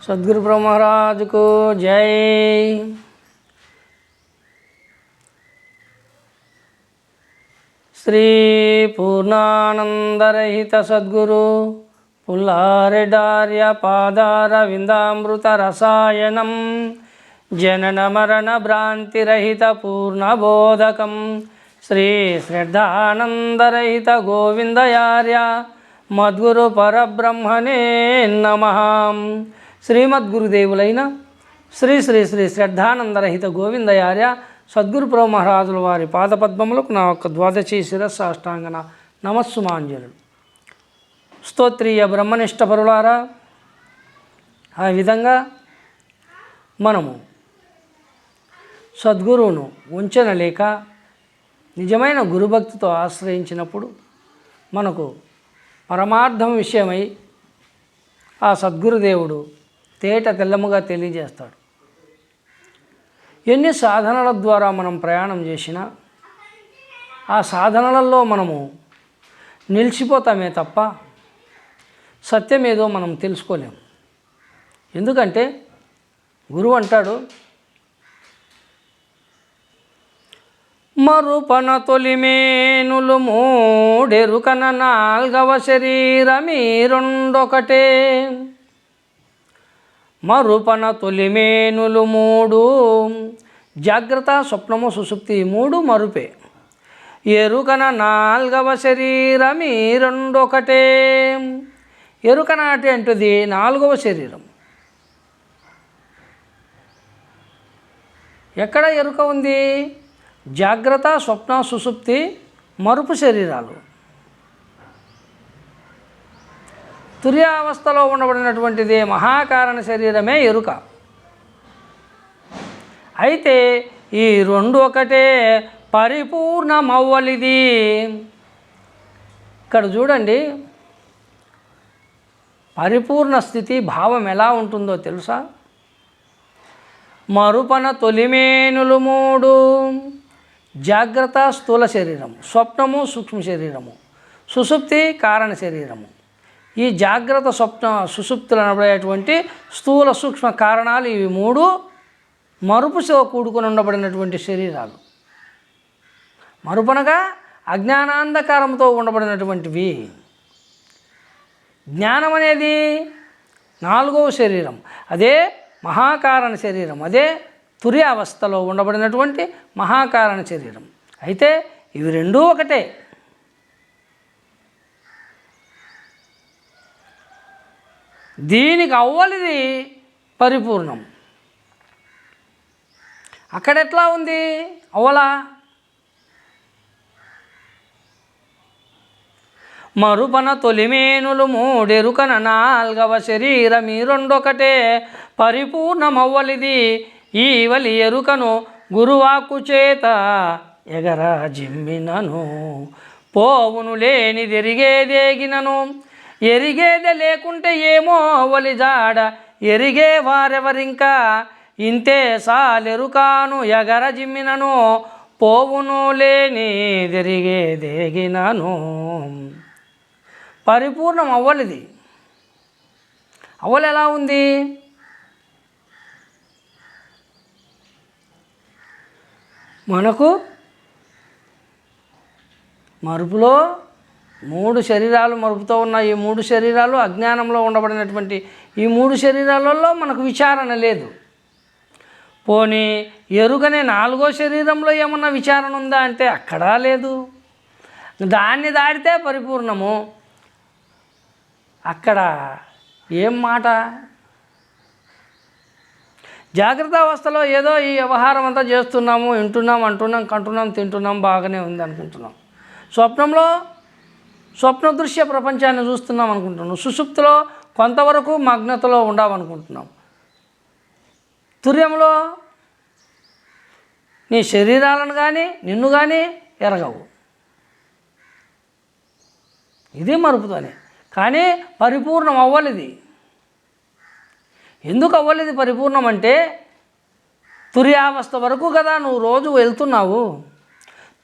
सद्गुरु प्रभु महाराज को जय। श्री पूर्णानंदरहित सद्गुरु पुल्लारेडार्य पादार विंदामृत रसायनम जनन मरण भ्रांतिरहित पूर्णबोधकम श्री श्रद्धानंदरहित गोविंदयार्य मद्गुरु परब्रह्मणे नमः। శ్రీమద్గురుదేవులైన శ్రీ శ్రీ శ్రీ శ్రద్ధానందరహిత గోవిందయార్య సద్గురు ప్రభు మహారాజుల వారి పాదపద్మములకు నా యొక్క ద్వాదశి శిరస్సాష్టాంగన నమస్సుమాంజలు. స్తోత్రీయ బ్రహ్మనిష్ట పరులారా, ఆ విధంగా మనము సద్గురువును ఉంచనలేక నిజమైన గురుభక్తితో ఆశ్రయించినప్పుడు మనకు పరమార్థం విషయమై ఆ సద్గురుదేవుడు తేట తెల్లముగా తెలియజేస్తాడు. ఎన్ని సాధనల ద్వారా మనం ప్రయాణం చేసినా ఆ సాధనలలో మనము నిలిచిపోతామే తప్ప సత్యమేదో మనం తెలుసుకోలేము. ఎందుకంటే గురువు అంటాడు, మరుపన తొలిమేనులు మూడెరుకన నాల్గవ శరీరమీ రెండొకటే. మరుపన తొలిమేనులు మూడు, జాగ్రత్త స్వప్నము సుషుప్తి మూడు మరుపే. ఎరుకన నాల్గవ శరీరమీ రెండొకటే. ఎరుకన అంటే నాలుగవ శరీరం. ఎక్కడ ఎరుక ఉంది? జాగ్రత్త స్వప్న సుషుప్తి మరుపు శరీరాలు. తుర్యావస్థలో ఉండబడినటువంటిదే మహాకారణ శరీరమే ఎరుక. అయితే ఈ రెండు ఒకటే పరిపూర్ణమవ్వలిది. ఇక్కడ చూడండి, పరిపూర్ణ స్థితి భావం ఎలా ఉంటుందో తెలుసా? మరుపన తొలిమేనులు మూడు, జాగ్రత్త స్థూల శరీరము, స్వప్నము సూక్ష్మ శరీరము, సుషుప్తి కారణ శరీరము. ఈ జాగ్రత్త స్వప్న సుషుప్తులు అనబడేటువంటి స్థూల సూక్ష్మ కారణాలు ఇవి మూడు మరుపుతో కూడుకొని ఉండబడినటువంటి శరీరాలు. మరుపనగా అజ్ఞానాంధకారంతో ఉండబడినటువంటివి. జ్ఞానం అనేది నాలుగవ శరీరం, అదే మహాకారణ శరీరం, అదే తుర్యావస్థలో ఉండబడినటువంటి మహాకారణ శరీరం. అయితే ఇవి రెండూ ఒకటే. దీనికి అవ్వలిది పరిపూర్ణం. అక్కడెట్లా ఉంది అవ్వలా? మరుపన తొలిమేనులు మూడెరుకన నాల్గవ శరీరమీ రెండొకటే. పరిపూర్ణమవ్వలిది ఈవలి ఎరుకను గురువాకు చేత ఎగర జిమ్మినను. పోవును లేనిదెరిగేదేగినను, ఎరిగేదే లేకుంటే ఏమో వలి జాడ ఎరిగే వారెవరింకా. ఇంతే సాలెరుకాను ఎగర జిమ్మినను, పోవును లేనిదెరిగేదేగినను. పరిపూర్ణం అవ్వలిది. అవ్వలు ఎలా ఉంది? మనకు మరుపులో మూడు శరీరాలు మరుపుతో ఉన్న ఈ మూడు శరీరాలు అజ్ఞానంలో ఉండబడినటువంటి ఈ మూడు శరీరాలలో మనకు విచారణ లేదు. పోనీ ఎరుకనే నాలుగో శరీరంలో ఏమన్నా విచారణ ఉందా అంటే అక్కడా లేదు. దాన్ని దాటితే పరిపూర్ణము. అక్కడ ఏం మాట? జాగ్రత్త అవస్థలో ఏదో ఈ వ్యవహారం అంతా చేస్తున్నాము, వింటున్నాం, అంటున్నాం, కంటున్నాం, తింటున్నాం, బాగానే ఉంది అనుకుంటున్నాం. స్వప్నంలో స్వప్న దృశ్య ప్రపంచాన్ని చూస్తున్నాం అనుకుంటున్నాం. సుషుప్తిలో కొంతవరకు మగ్నతలో ఉండామనుకుంటున్నాం. తుర్యంలో నీ శరీరాలను కానీ నిన్ను కానీ ఎరగవు. ఇది మరుపుతోనే. కానీ పరిపూర్ణం అవ్వలేది. ఎందుకు అవ్వలేదు పరిపూర్ణం అంటే, తుర్యావస్థ వరకు కదా నువ్వు రోజు వెళ్తున్నావు.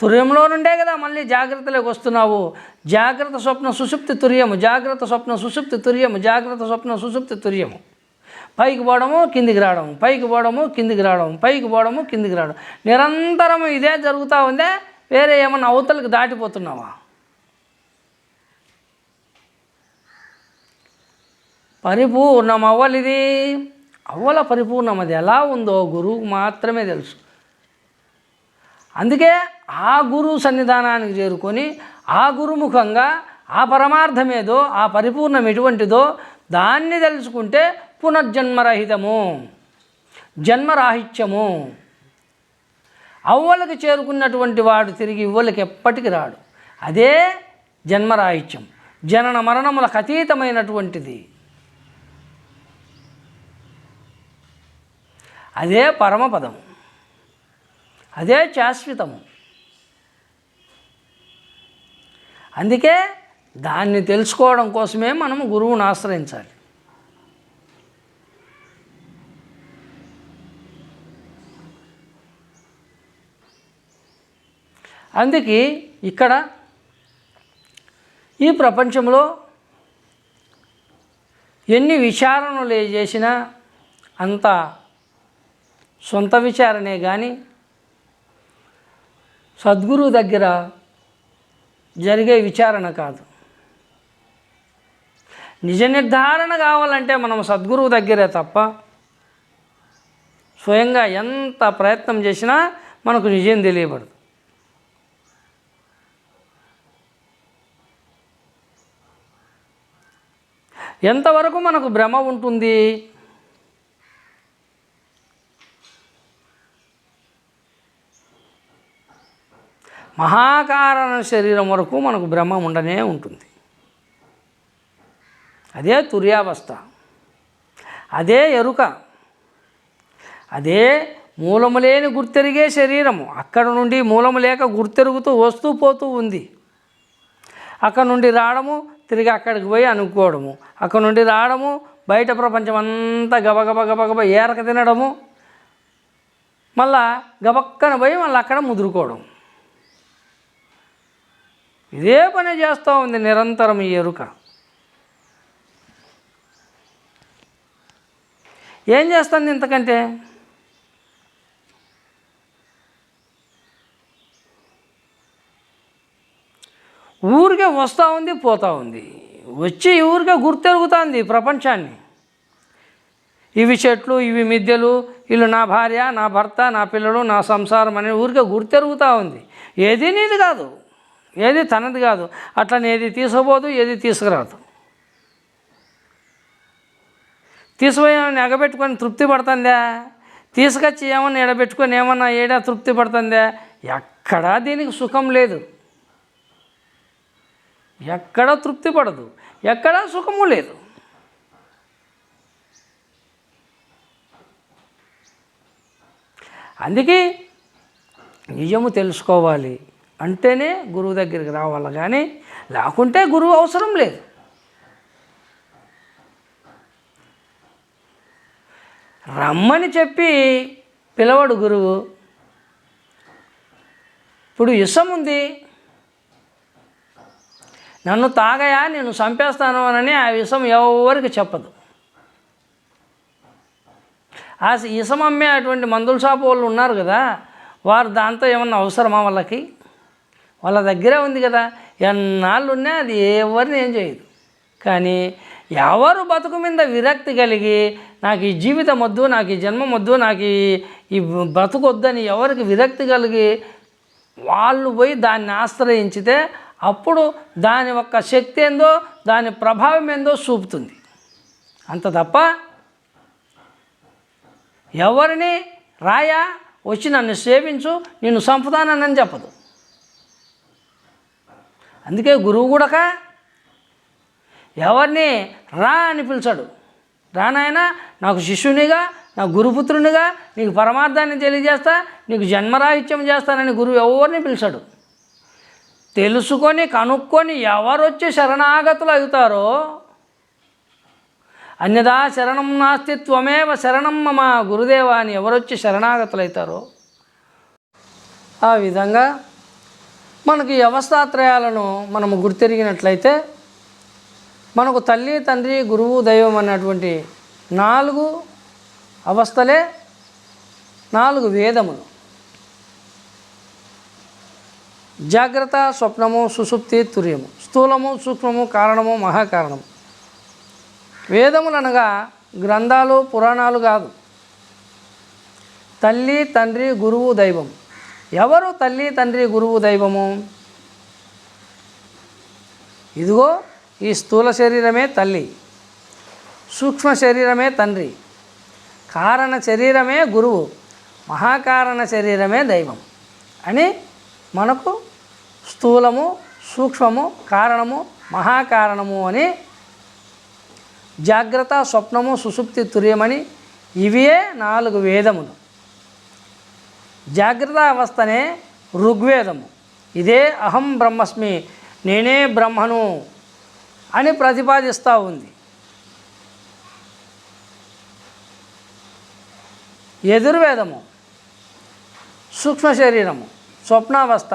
తుర్యంలో నుండే కదా మళ్ళీ జాగ్రత్తలోకి వస్తున్నావు. జాగ్రత్త స్వప్న సుషుప్తి తుర్యము, జాగ్రత్త స్వప్న సుషుప్తి తుర్యము, జాగ్రత్త స్వప్న సుషుప్తి తుర్యము. పైకి పోవడము కిందికి రావడం, పైకి పోవడము కిందికి రావడం, పైకి పోవడము కిందికి రావడం, నిరంతరం ఇదే జరుగుతూ ఉందే. వేరే ఏమన్నా అవతలకి దాటిపోతున్నావా? పరిపూర్ణం అవ్వలిది, అవ్వల పరిపూర్ణం. అది ఎలా ఉందో గురువుకు మాత్రమే తెలుసు. అందుకే ఆ గురువు సన్నిధానానికి చేరుకొని ఆ గురుముఖంగా ఆ పరమార్థమేదో, ఆ పరిపూర్ణం ఎటువంటిదో దాన్ని తెలుసుకుంటే పునర్జన్మరహితము, జన్మరాహిత్యము. అవ్వలకి చేరుకున్నటువంటి వాడు తిరిగి ఇవ్వలకి ఎప్పటికి రాడు. అదే జన్మరాహిత్యం, జనన మరణములకు అతీతమైనటువంటిది. అదే పరమపదము, అదే శాశ్వతము. అందుకే దాన్ని తెలుసుకోవడం కోసమే మనము గురువుని ఆశ్రయించాలి. అందుకే ఇక్కడ ఈ ప్రపంచంలో ఎన్ని విచారణలు చేసినా అంత సొంత విచారణే కానీ సద్గురువు దగ్గర జరిగే విచారణ కాదు. నిజ నిర్ధారణ కావాలంటే మనం సద్గురువు దగ్గరే తప్ప స్వయంగా ఎంత ప్రయత్నం చేసినా మనకు నిజం తెలియబడదు. ఎంతవరకు మనకు భ్రమ ఉంటుంది? మహాకారణ శరీరం వరకు మనకు భ్రమ ఉండనే ఉంటుంది. అదే తుర్యావస్థ, అదే ఎరుక, అదే మూలము లేని గుర్తెరిగే శరీరము. అక్కడ నుండి మూలము లేక గుర్తెరుగుతూ వస్తూ పోతూ ఉంది. అక్కడ నుండి రావడము, తిరిగి అక్కడికి పోయి అనుకోవడము, అక్కడ నుండి రావడము, బయట ప్రపంచం అంతా గబగబ గబగబ ఏరక తినడము, మళ్ళా గబక్కన పోయి మళ్ళీ అక్కడ ముదురుకోవడం. ఇదే పని చేస్తూ ఉంది నిరంతరం ఈ ఎరుక. ఏం చేస్తుంది ఇంతకంటే? ఊరికే వస్తూ ఉంది, పోతూ ఉంది. వచ్చి ఊరికే గుర్తెరుగుతుంది ప్రపంచాన్ని. ఇవి చెట్లు, ఇవి మిద్దెలు, వీళ్ళు నా భార్య, నా భర్త, నా పిల్లలు, నా సంసారం అని ఊరికే గుర్తెరుగుతూ ఉంది. ఏది నీది కాదు, ఏది తనది కాదు. అట్లని ఏది తీసుకుపోదు, ఏది తీసుకురాదు. తీసుకుపోయి ఎగబెట్టుకొని తృప్తి పడుతుందా? తీసుకొచ్చి ఏమన్నా ఎడబెట్టుకొని ఏమన్నా ఏడా తృప్తి పడుతుందా? ఎక్కడా దీనికి సుఖం లేదు, ఎక్కడా తృప్తి పడదు, ఎక్కడా సుఖము లేదు. అందుకే నిజము తెలుసుకోవాలి అంటేనే గురువు దగ్గరికి రావాలి, కానీ లేకుంటే గురువు అవసరం లేదు. రమ్మని చెప్పి పిలవడు గురువు. ఇప్పుడు విషం ఉంది, నన్ను తాగయా నేను చంపేస్తాను అని ఆ విషం ఎవరికి చెప్పదు. ఆ విషం అమ్మే అటువంటి మందుల షాపు వాళ్ళు ఉన్నారు కదా, వారు దాంతో ఏమన్నా అవసరమా వాళ్ళకి? వాళ్ళ దగ్గరే ఉంది కదా, ఎన్నాళ్ళు ఉన్నా అది ఎవరిని ఏం చేయదు. కానీ ఎవరు బతుకు మీద విరక్తి కలిగి నాకు ఈ జీవితం వద్దు, నాకు ఈ జన్మం వద్దు, నాకు ఈ బ్రతుకొద్దని ఎవరికి విరక్తి కలిగి వాళ్ళు పోయి దాన్ని ఆశ్రయించితే అప్పుడు దాని యొక్క శక్తి ఏందో, దాని ప్రభావం ఏందో చూపుతుంది. అంత తప్ప ఎవరిని రాయా వచ్చి నన్ను సేవించు, నిన్ను చంపుతానని చెప్పదు. అందుకే గురువు కూడా ఎవరిని రా అని పిలిచాడు. రానాయన నాకు శిష్యునిగా, నా గురుపుత్రునిగా నీకు పరమార్థాన్ని తెలియజేస్తా, నీకు జన్మరాహిత్యం చేస్తానని గురువు ఎవరిని పిలిచాడు. తెలుసుకొని కనుక్కొని ఎవరొచ్చి శరణాగతులు అవుతారో, అన్యదా శరణం నాస్తి త్వమేవ శరణం మమ గురుదేవ అని ఎవరొచ్చి శరణాగతులు అవుతారో, ఆ విధంగా మనకి అవస్థాత్రయాలను మనము గుర్తెరిగినట్లయితే మనకు తల్లి, తండ్రి, గురువు, దైవం అన్నటువంటి 4 అవస్థలే 4 వేదములు. జాగ్రత్త, స్వప్నము, సుషుప్తి, తుర్యము, స్థూలము, సూక్ష్మము, కారణము, మహాకారణము. వేదములు అనగా గ్రంథాలు, పురాణాలు కాదు. తల్లి, తండ్రి, గురువు, దైవం. ఎవరు తల్లి, తండ్రి, గురువు, దైవము? ఇదిగో ఈ స్థూల శరీరమే తల్లి, సూక్ష్మ శరీరమే తండ్రి, కారణ శరీరమే గురువు, మహాకారణ శరీరమే దైవం అని మనకు స్థూలము, సూక్ష్మము, కారణము, మహాకారణము అని జాగ్రత్త, స్వప్నము, సుషుప్తి, తుర్యమని ఇవే 4 వేదములు. జాగ్రత్త అవస్థనే ఋగ్వేదము. ఇదే అహం బ్రహ్మస్మి, నేనే బ్రహ్మను అని ప్రతిపాదిస్తూ ఉంది. యజుర్వేదము సూక్ష్మ శరీరము, స్వప్నావస్థ,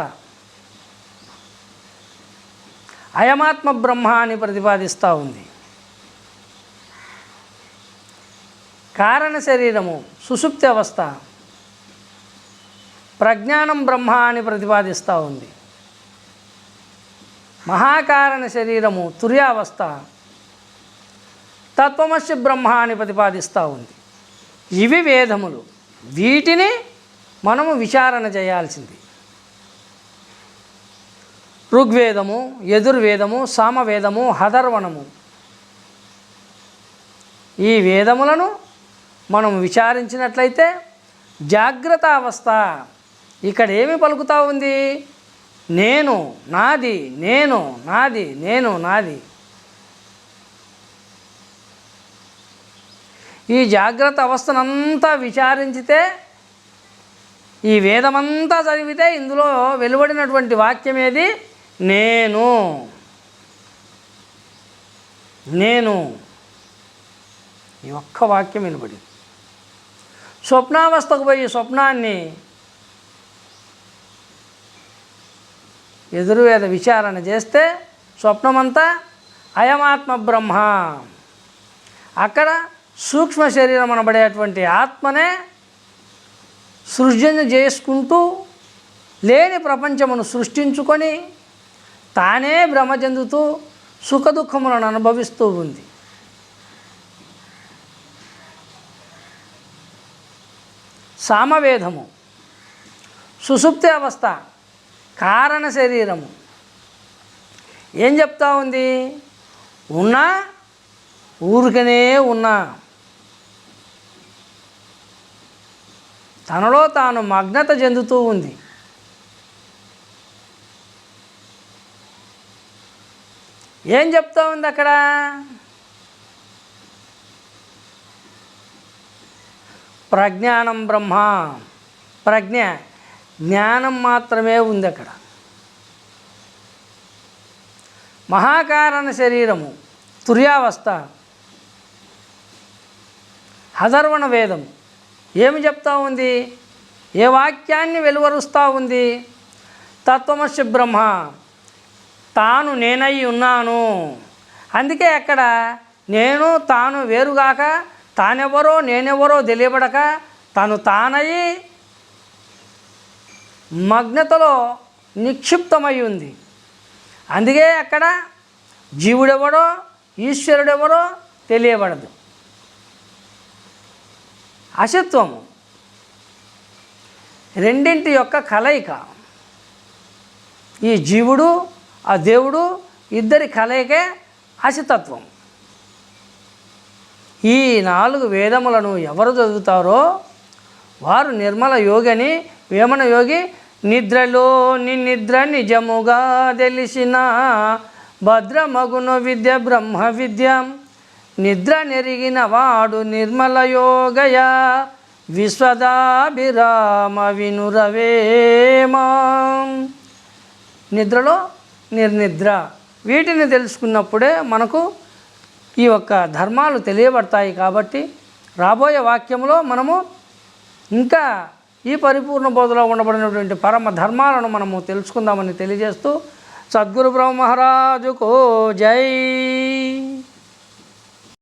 అయమాత్మ బ్రహ్మ అని ప్రతిపాదిస్తూ ఉంది. కారణ శరీరము సుషుప్తి అవస్థ, ప్రజ్ఞానం బ్రహ్మ అని ప్రతిపాదిస్తూ ఉంది. మహాకారణ శరీరము తుర్యావస్థ, తత్వమసి బ్రహ్మ అని ప్రతిపాదిస్తూ ఉంది. ఇవి వేదములు. వీటిని మనము విచారణ చేయాల్సింది. ఋగ్వేదము, యజుర్వేదము, సామవేదము, అథర్వణము. ఈ వేదములను మనం విచారించినట్లయితే జాగ్రత్త అవస్థ ఇక్కడ ఏమి పలుకుతూ ఉంది? నేను నాది, నేను నాది, నేను నాది. ఈ జాగ్రత్త అవస్థనంతా విచారించితే, ఈ వేదమంతా చదివితే ఇందులో వెలువడినటువంటి వాక్యం ఏది? నేను, నేను. ఈ ఒక్క వాక్యం వెలువడింది. స్వప్నావస్థకు పోయి స్వప్నాన్ని యజుర్వేద విచారణ చేస్తే స్వప్నమంతా అయమాత్మ బ్రహ్మ. అక్కడ సూక్ష్మ శరీరం అనబడేటువంటి ఆత్మనే సృజన చేసుకుంటూ లేని ప్రపంచమును సృష్టించుకొని తానే భ్రమ చెందుతూ సుఖదుఖములను అనుభవిస్తూ ఉంది. సామవేదము సుషుప్తి అవస్థ, కారణ శరీరము ఏం చెప్తా ఉంది? ఉన్నా ఊరికనే ఉన్నా, తనలో తాను మగ్నత చెందుతూ ఉంది. ఏం చెప్తా ఉంది అక్కడ? ప్రజ్ఞానం బ్రహ్మ. ప్రజ్ఞ, జ్ఞానం మాత్రమే ఉంది అక్కడ. మహాకారణ శరీరము తుర్యావస్థ, అథర్వణ వేదం ఏమి చెప్తా ఉంది? ఏ వాక్యాన్ని వెలువరుస్తూ ఉంది? తత్వమసి బ్రహ్మ, తాను నేనై ఉన్నాను. అందుకే అక్కడ నేను తాను వేరుగాక, తానెవరో నేనెవరో తెలియబడక, తాను తానయి మగ్నతలో నిక్షిప్తమై ఉంది. అందుకే అక్కడ జీవుడెవడో ఈశ్వరుడెవరో తెలియబడదు. అసత్వము రెండింటి యొక్క కలయిక. ఈ జీవుడు ఆ దేవుడు ఇద్దరి కలయికే అసితత్వం. ఈ 4 వేదములను ఎవరు చదువుతారో వారు నిర్మల యోగిని, వేమన యోగి. నిద్రలోని నిద్ర నిజముగా తెలిసిన భద్రమగును విద్య బ్రహ్మ విద్య, నిద్ర నెరిగిన వాడు నిర్మల యోగయ, విశ్వదాభిరామ వినురవేమా. నిద్రలో నిర్నిద్ర, వీటిని తెలుసుకున్నప్పుడే మనకు ఈ యొక్క ధర్మాలు తెలియబడతాయి. కాబట్టి రాబోయే వాక్యంలో మనము ఇంకా ఈ పరిపూర్ణ బోధలో ఉండబడినటువంటి పరమ ధర్మాలను మనము తెలుసుకుందామని తెలియజేస్తూ, సద్గురు బ్రహ్మ మహారాజుకో జై.